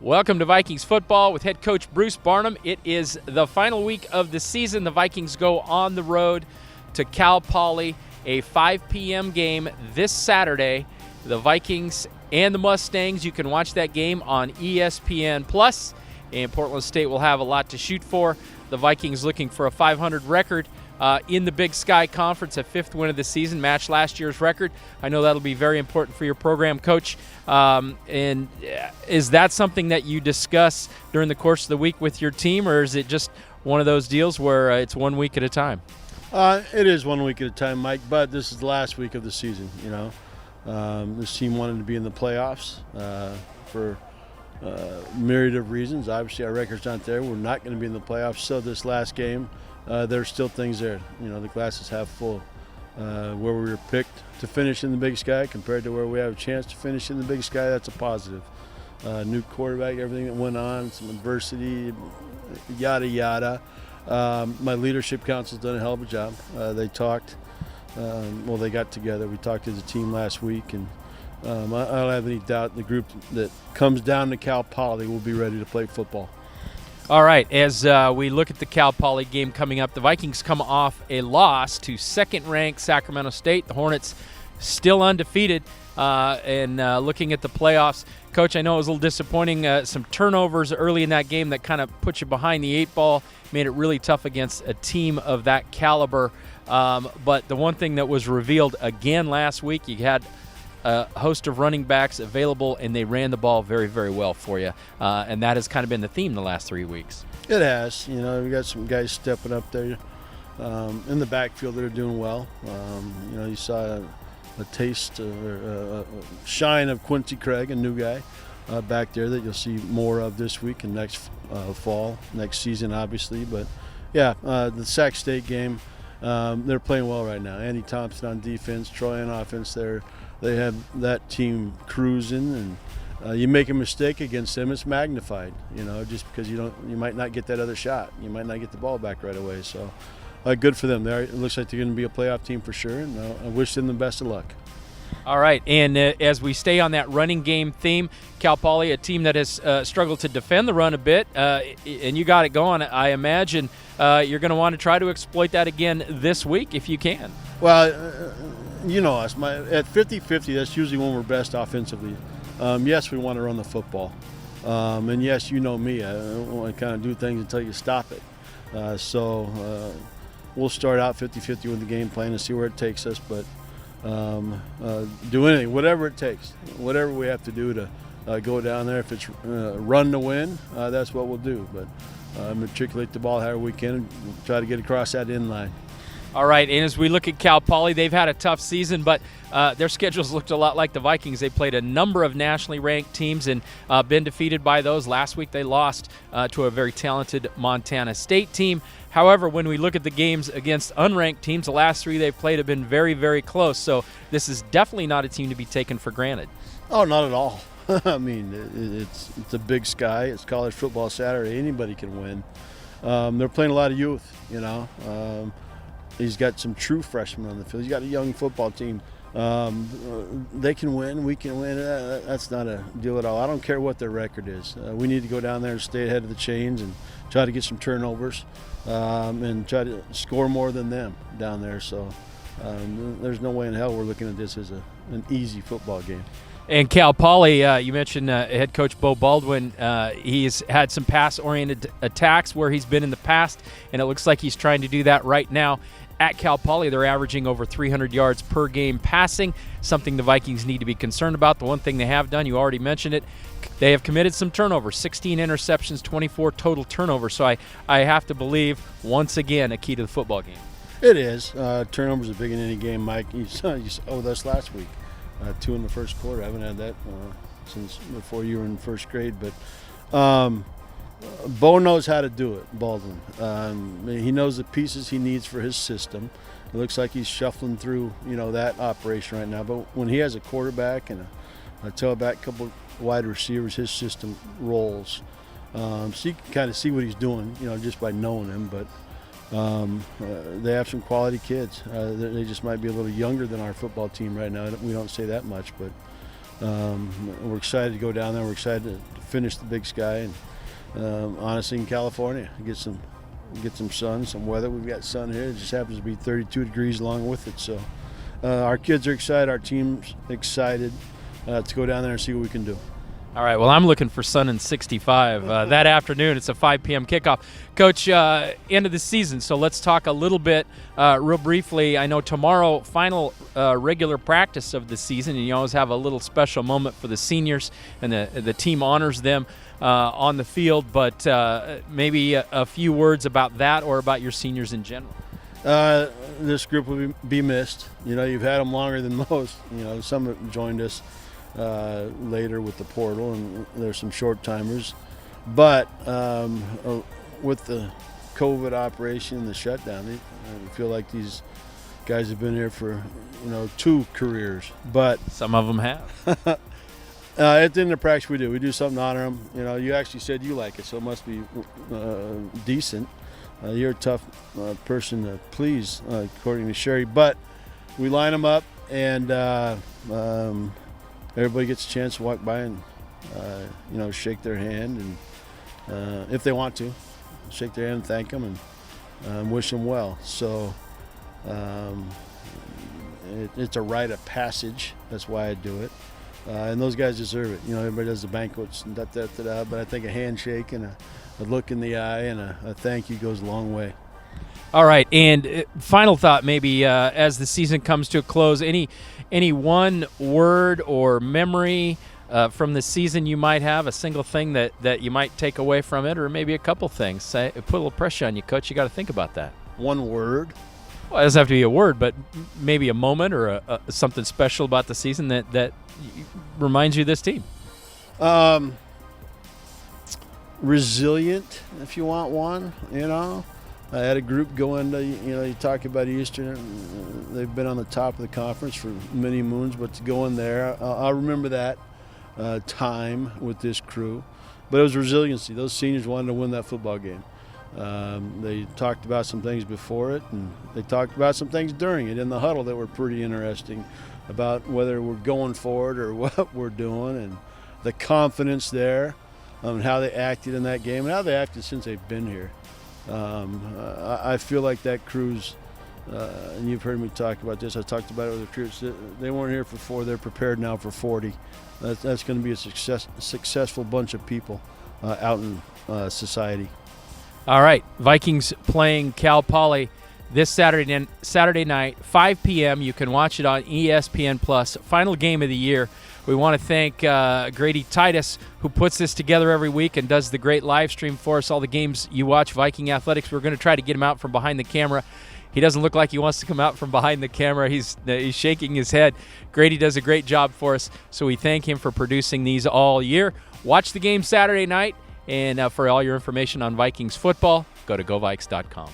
Welcome to Vikings football with head coach Bruce Barnum. It is the final week of the season. The Vikings go on the road to Cal Poly, a 5 p.m. game this Saturday. The Vikings and the Mustangs, you can watch that game on ESPN+. And Portland State will have a lot to shoot for. The Vikings looking for a 500 record in the Big Sky Conference, a 5th win of the season, match last year's record. I know that'll be very important for your program, Coach. And is that something that you discuss during the course of the week with your team, or is it just one of those deals where it's 1 week at a time? It is 1 week at a time, Mike, but this is the last week of the season, you know. This team wanted to be in the playoffs for myriad of reasons. Obviously, our record's not there. We're not going to be in the playoffs, so this last game, there's still things there. You know, the glass is half full. Where we were picked to finish in the Big Sky compared to where we have a chance to finish in the Big Sky, that's a positive. New quarterback, everything that went on, some adversity, yada, yada. My leadership council's done a hell of a job. They talked. They got together. We talked as a team last week, and I don't have any doubt the group that comes down to Cal Poly will be ready to play football. All right, as we look at the Cal Poly game coming up, the Vikings come off a loss to second-ranked Sacramento State. The Hornets still undefeated, and looking at the playoffs. Coach, I know it was a little disappointing. Some turnovers early in that game that kind of put you behind the 8 ball, made it really tough against a team of that caliber. But the one thing that was revealed again last week, you had a host of running backs available, and they ran the ball very, very well for you. And that has kind of been the theme the last 3 weeks. It has. You know, we got some guys stepping up there in the backfield that are doing well. You know, you saw a taste or a shine of Quincy Craig, a new guy back there that you'll see more of this week and next fall, next season, obviously. But, yeah, the Sac State game, they're playing well right now. Andy Thompson on defense, Troy on offense there. They have that team cruising, and you make a mistake against them, it's magnified. You know, just because you might not get that other shot, you might not get the ball back right away. So, good for them. It looks like they're going to be a playoff team for sure, and I wish them the best of luck. All right, and as we stay on that running game theme, Cal Poly, a team that has struggled to defend the run a bit, and you got it going. I imagine you're going to want to try to exploit that again this week if you can. Well, you know us. At 50-50, that's usually when we're best offensively. Yes, we want to run the football. And yes, you know me. I want to kind of do things until you stop it. So we'll start out 50-50 with the game plan and see where it takes us. But do anything, whatever it takes, whatever we have to do to go down there. If it's run to win, that's what we'll do. But matriculate the ball however we can and try to get across that end line. All right, and as we look at Cal Poly, they've had a tough season, but their schedules looked a lot like the Vikings. They played a number of nationally ranked teams and been defeated by those. Last week they lost to a very talented Montana State team. However, when we look at the games against unranked teams, the last 3 they've played have been very, very close. So this is definitely not a team to be taken for granted. Oh, not at all. I mean, it's a Big Sky. It's college football Saturday. Anybody can win. They're playing a lot of youth, you know. He's got some true freshmen on the field. He's got a young football team. They can win. We can win. That's not a deal at all. I don't care what their record is. We need to go down there and stay ahead of the chains and try to get some turnovers and try to score more than them down there. So there's no way in hell we're looking at this as an easy football game. And Cal Poly, you mentioned head coach Bo Baldwin. He's had some pass-oriented attacks where he's been in the past, and it looks like he's trying to do that right now. At Cal Poly, they're averaging over 300 yards per game passing, something the Vikings need to be concerned about. The one thing they have done, you already mentioned it, they have committed some turnovers, 16 interceptions, 24 total turnovers. So I have to believe, once again, a key to the football game. It is. Turnovers are big in any game, Mike. You saw with us last week. 2 in the first quarter. I haven't had that since before you were in first grade. But Bo knows how to do it, Baldwin. He knows the pieces he needs for his system. It looks like he's shuffling through, you know, that operation right now. But when he has a quarterback and a tailback, a couple wide receivers, his system rolls. So you can kind of see what he's doing, you know, just by knowing him. But they have some quality kids. They just might be a little younger than our football team right now. We don't say that much, but We're excited to go down there. We're excited to finish the Big Sky, and honestly, in California, get some sun, some weather. We've got sun here. It just happens to be 32 degrees along with it. So our kids are excited. Our team's excited to go down there and see what we can do. All right, well, I'm looking for sun and 65 that afternoon. It's a 5 p.m. kickoff. Coach, end of the season, so let's talk a little bit real briefly. I know tomorrow, final regular practice of the season, and you always have a little special moment for the seniors, and the team honors them on the field, but maybe a few words about that or about your seniors in general. This group will be missed. You know, you've had them longer than most. You know, some have joined us later with the portal, and there's some short timers, but with the COVID operation and the shutdown, I feel like these guys have been here for 2 careers. But some of them have. At the end of practice, we do something to honor them. You actually said you like it, so it must be decent. You're a tough person to please, according to Sherry, but we line them up, and everybody gets a chance to walk by and shake their hand, and if they want to, shake their hand and thank them and wish them well. So it's a rite of passage. That's why I do it, and those guys deserve it. Everybody does the banquets and but I think a handshake and a look in the eye and a thank you goes a long way. All right, and final thought, maybe as the season comes to a close, any one word or memory from the season you might have, a single thing that you might take away from it, or maybe a couple things. Put a little pressure on you, Coach. You got to think about that. One word? Well, it doesn't have to be a word, but maybe a moment or something special about the season that reminds you of this team. Resilient, if you want one. I had a group go into, you talk about Eastern, they've been on the top of the conference for many moons, but to go in there, I'll remember that time with this crew. But it was resiliency. Those seniors wanted to win that football game. They talked about some things before it, and they talked about some things during it in the huddle that were pretty interesting about whether we're going forward or what we're doing, and the confidence there, and how they acted in that game and how they acted since they've been here. I feel like that crew's, and you've heard me talk about this, I talked about it with the troops, they weren't here for 4, they're prepared now for 40. That's going to be a successful bunch of people out in society. All right, Vikings playing Cal Poly this Saturday night, 5 p.m. You can watch it on ESPN+. Final game of the year. We want to thank Grady Titus, who puts this together every week and does the great live stream for us, all the games you watch, Viking Athletics. We're going to try to get him out from behind the camera. He doesn't look like he wants to come out from behind the camera. He's shaking his head. Grady does a great job for us, so we thank him for producing these all year. Watch the game Saturday night, and for all your information on Vikings football, go to GoVikes.com.